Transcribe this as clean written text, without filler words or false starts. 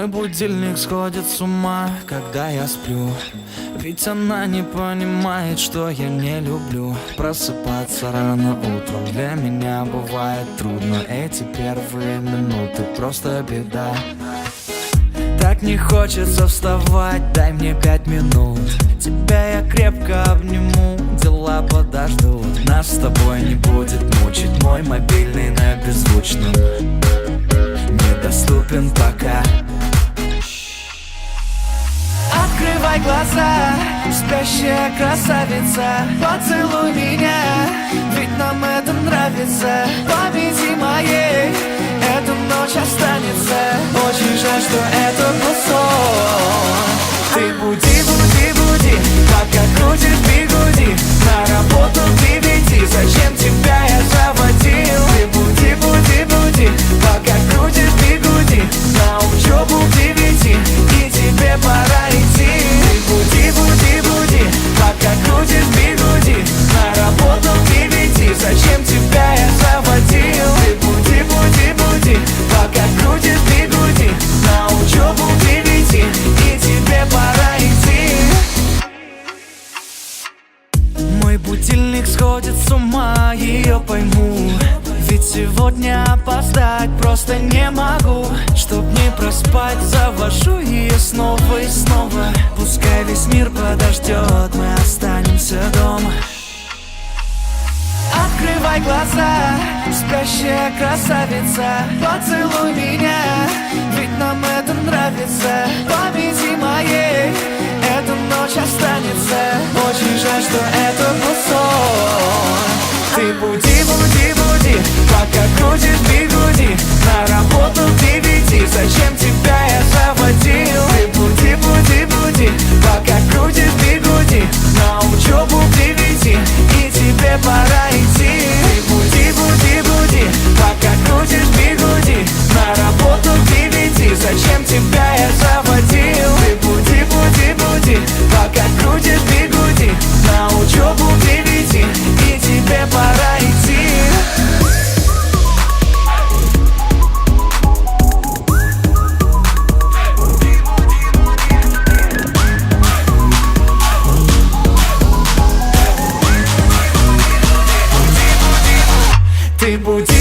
Мой будильник сходит с ума, когда я сплю. Ведь она не понимает, что я не люблю просыпаться рано утром. Для меня бывает трудно, эти первые минуты просто беда. Так не хочется вставать, дай мне 5 минут. Тебя я крепко обниму, дела подождут. Нас с тобой не будет мучить мой мобильный на беззвучном. Недоступен пока. Открывай глаза, спящая красавица, поцелуй меня, ведь нам это нравится. Повези моей, эта ночь останется. Очень жаль, что это был сон. Ты буди, буди, буди, пока крутишь бигуди. На работу к 9, зачем тебя я заводил? Ты буди, буди, буди, пока крутишь бигуди. На учебу к 9, и тебе пора идти. Ты буди, буди, буди, пока крутишь бигуди. На работу к 9, зачем тебя я заводил? Ты буди, буди, буди, пока крутишь бигуди. На учебу к 9, и тебе пора идти. Мой будильник сходит с ума, ее пойму. Ведь сегодня опоздать просто не могу. Чтоб не проспать, завожу ее снова и снова. Пускай весь мир подождет, мы останемся дома. Открывай глаза, спящая красавица, поцелуй меня, ведь нам это нравится. Повези моей, эта ночь останется. Очень жаль, что это был сон. Ты буди, буди, буди, пока крутишь бигуди. На работу к 9, зачем тебя я заводил? Ты буди, буди, буди, пока крутишь бигуди. На учебу к 9, и тебе пора идти. Ты буди, буди, буди, пока крутишь бигуди. На работу к 9, зачем тебя я заводил? Ты буди, буди, буди, пока крутишь бигуди. На учебу к 9, и тебе пора идти. Ты буди,